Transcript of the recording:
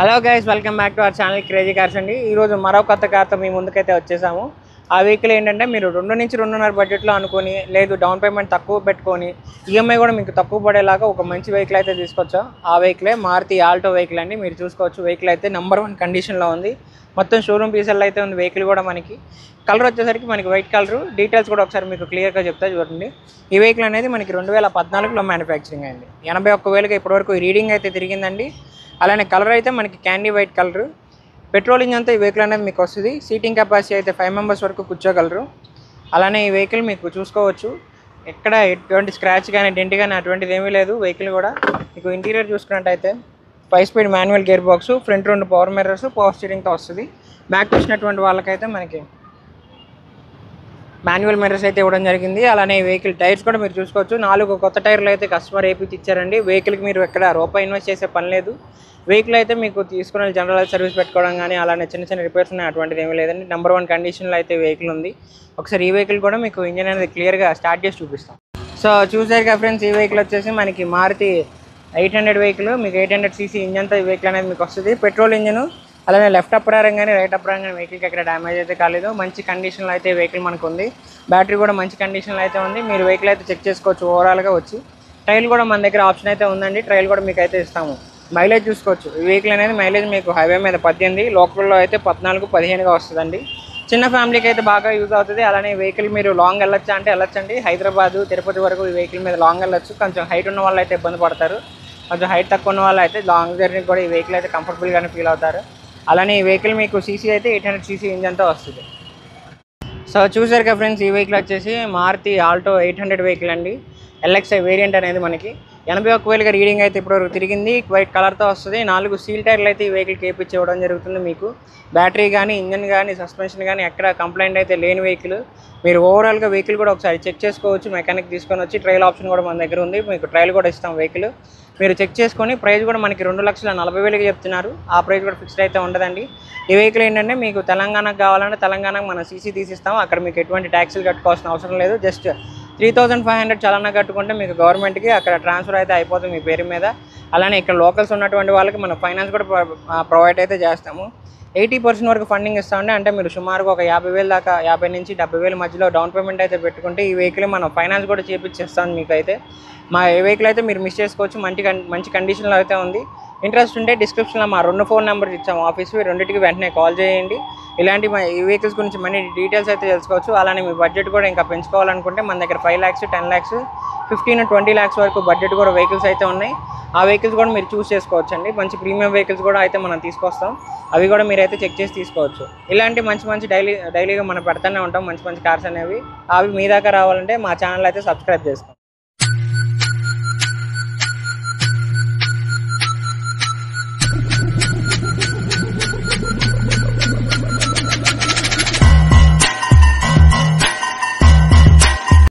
Hello guys, welcome back to our channel crazy cars అండి. ఈరోజు మరో కొత్త కార్తో మీ ముందుకైతే వచ్చేసాము. ఆ వెహికల్ ఏంటంటే మీరు 2 నుంచి 2.5 బడ్జెట్లో అనుకొని, లేదు డౌన్ పేమెంట్ తక్కువ పెట్టుకొని ఈఎంఐ కూడా మీకు తక్కువ పడేలాగా ఒక మంచి వెహికల్ అయితే తీసుకొచ్చాం. ఆ వెహికలే మారుతి ఆల్టో వెహికల్ అండి. మీరు చూసుకోవచ్చు, వెహికల్ అయితే నెంబర్ 1 కండిషన్లో ఉంది. మొత్తం షోరూమ్ పీసెల్లో అయితే ఉంది. వెహికల్ కూడా మనకి కలర్ వచ్చేసరికి మనకి వైట్ కలర్. డీటెయిల్స్ కూడా ఒకసారి మీకు క్లియర్గా చెప్తా చూడండి. ఈ వెహికల్ అనేది మనకి 2014లో మ్యానుఫ్యాక్చరింగ్ అయింది. 81,000 ఇప్పటివరకు రీడింగ్ అయితే తిరిగిందండి. అలానే కలర్ అయితే మనకి క్యాండీ వైట్ కలర్. పెట్రోల్ ఇంజన్తో ఈ వెహికల్ అనేది మీకు వస్తుంది. సీటింగ్ కెపాసిటీ అయితే 5 మెంబర్స్ వరకు కూర్చోగలరు. అలానే ఈ వెహికల్ మీకు చూసుకోవచ్చు, ఎక్కడ ఎటువంటి స్క్రాచ్ కానీ డెంట్ కానీ అటువంటిది ఏమీ లేదు. వెహికల్ కూడా మీకు ఇంటీరియర్ చూసుకున్నట్టయితే 5 speed manual gear box, front 2 power mirrors, power స్టీరింగ్తో వస్తుంది. బ్యాక్ వచ్చినటువంటి వాళ్ళకైతే మనకి మాన్యువల్ మిర్రర్స్ అయితే ఇవ్వడం జరిగింది. అలానే ఈ వెహికల్ టైర్స్ కూడా మీరు చూసుకోవచ్చు, 4 కొత్త టైర్లు అయితే కస్టమర్ ఏపీ ఇచ్చారండి. వెహికల్కి మీరు ఎక్కడ రూపాయి ఇన్వెస్ట్ చేసే పని లేదు. వెహికల్ అయితే మీకు తీసుకుని జనరల్ సర్వీస్ పెట్టుకోవడం కానీ అలానే చిన్న రిపేర్స్ ఉన్నాయి, అటువంటిది ఏమీ లేదండి. నెంబర్ 1 కండిషన్లో అయితే వెహికల్ ఉంది. ఒకసారి ఈ వెహికల్ కూడా మీకు ఇంజన్ అనేది క్లియర్గా స్టార్ట్ చేసి చూపిస్తాం. సో చూసారుగా ఫ్రెండ్స్, ఈ వెహికల్ వచ్చేసి మనకి మారుతి 800 వెహికల్. మీకు 800cc ఇంజన్తో ఈ వెహికల్ అనేది మీకు వస్తుంది. Petrol engine. అలానే లెఫ్ట్ అప్పరారం కానీ రైట్ అప్పరారం కానీ వెహికల్కి ఎక్కడ డ్యామేజ్ అయితే కాలేదు. మంచి కండిషన్లో అయితే వెహికల్ మనకు ఉంది. బ్యాటరీ కూడా మంచి కండిషన్లో అయితే ఉంది. మీరు వెహికల్ అయితే చెక్ చేసుకోవచ్చు ఓవరాల్గా వచ్చి. ట్రైల్ కూడా మన దగ్గర ఆప్షన్ అయితే ఉందండి. ట్రైల్ కూడా మీకు అయితే ఇస్తాము. మైలేజ్ చూసుకోవచ్చు, ఈ వెహికల్ అనేది మైలేజ్ మీకు హైవే మీద 18, లోకల్లో అయితే 14-15గా వస్తుందండి. చిన్న ఫ్యామిలీకి అయితే బాగా యూజ్ అవుతుంది. అలానే వెహికల్ మీరు లాంగ్ వెళ్ళొచ్చా అంటే వెళ్ళొచ్చండి. హైదరాబాద్, తిరుపతి వరకు ఈ వెహికల్ మీద లాంగ్ వెళ్ళొచ్చు. కొంచెం హైట్ ఉన్న వాళ్ళు అయితే ఇబ్బంది పడతారు. కొంచెం హైట్ తక్కువ ఉన్న వాళ్ళు అయితే లాంగ్ జర్నీ కూడా ఈ వెహికల్ అయితే కంఫర్టబుల్గానే ఫీల్ అవుతారు. అలానే ఈ వెహికల్ మీకు సీసీ అయితే 800cc ఇంజన్తో వస్తుంది. సో చూసారు కదా ఫ్రెండ్స్, ఈ వెహికల్ వచ్చేసి మారుతి ఆల్టో 800 వెహికల్ అండి. ఎల్ఎక్స్ఐ వేరియంట్ అనేది మనకి 81,000 రీడింగ్ అయితే ఇప్పుడు తిరిగింది. వైట్ కలర్తో వస్తుంది. 4 స్టీల్ టైర్లు అయితే ఈ వెహికల్కి వేపించి ఇవ్వడం జరుగుతుంది. మీకు బ్యాటరీ కానీ ఇంజన్ కానీ సస్పెన్షన్ కానీ ఎక్కడ కంప్లైంట్ అయితే లేని వెహికల్. మీరు ఓవరాల్గా వెహికల్ కూడా ఒకసారి చెక్ చేసుకోవచ్చు. మెకానిక్ తీసుకొని వచ్చి ట్రయల్ ఆప్షన్ కూడా మన దగ్గర ఉంది. మీకు ట్రయల్ కూడా ఇస్తాం. వెహికల్ మీరు చెక్ చేసుకొని ప్రైస్ కూడా మనకి 2,40,000 చెప్తున్నారు. ఆ ప్రైస్ కూడా ఫిక్స్డ్ అయితే ఉండదండి. ఈ వెహికల్ ఏంటంటే మీకు తెలంగాణకు కావాలంటే తెలంగాణకు మనం సీసీ తీసిస్తాం. అక్కడ మీకు ఎటువంటి ట్యాక్సీలు కట్టుకోవాల్సిన అవసరం లేదు. జస్ట్ 3,500 చలానా కట్టుకుంటే మీకు గవర్నమెంట్కి అక్కడ ట్రాన్స్ఫర్ అయితే అయిపోతుంది మీ పేరు మీద. అలానే ఇక్కడ లోకల్స్ ఉన్నటువంటి వాళ్ళకి మనం ఫైనాన్స్ కూడా ప్రొవైడ్ అయితే చేస్తాము. 80% వరకు ఫండింగ్ ఇస్తామండి. అంటే మీరు సుమారుగా ఒక 50,000 దాకా, 50 నుంచి 70,000 మధ్యలో డౌన్ పేమెంట్ అయితే పెట్టుకుంటే ఈ వెహికల్ మనం ఫైనాన్స్ కూడా చేపించేస్తాం మీకు అయితే. మా ఈ వెహికల్ అయితే మీరు మిస్ చేసుకోవచ్చు. మంచి కండిషన్లో అయితే ఉంది. ఇంట్రెస్ట్ ఉంటే డిస్క్రిప్షన్లో మా 2 ఫోన్ నెంబర్స్ ఇచ్చాము ఆఫీస్వి, రెండింటికి వెంటనే కాల్ చేయండి. ఇలాంటి ఈ వెహికల్స్ గురించి మనీ డీటెయిల్స్ అయితే తెలుసుకోవచ్చు. అలానే మీ బడ్జెట్ కూడా ఇంకా పెంచుకోవాలనుకుంటే మన దగ్గర 5 lakhs, 10 lakhs, 15-20 lakhs వరకు బడ్జెట్ కూడా వెహికల్స్ అయితే ఉన్నాయి. ఆ వెహికల్స్ కూడా మీరు చూస్ చేసుకోవచ్చు అండి. మంచి ప్రీమియం వెహికల్స్ కూడా అయితే మనం తీసుకొస్తాం. అవి కూడా మీరు అయితే చెక్ చేసి తీసుకోవచ్చు. ఇలాంటి మంచి డైలీగా మనం పెడతానే ఉంటాం మంచి కార్స్ అనేవి. అవి మీ దాకా రావాలంటే మా ఛానల్ అయితే సబ్స్క్రైబ్ చేసుకోండి.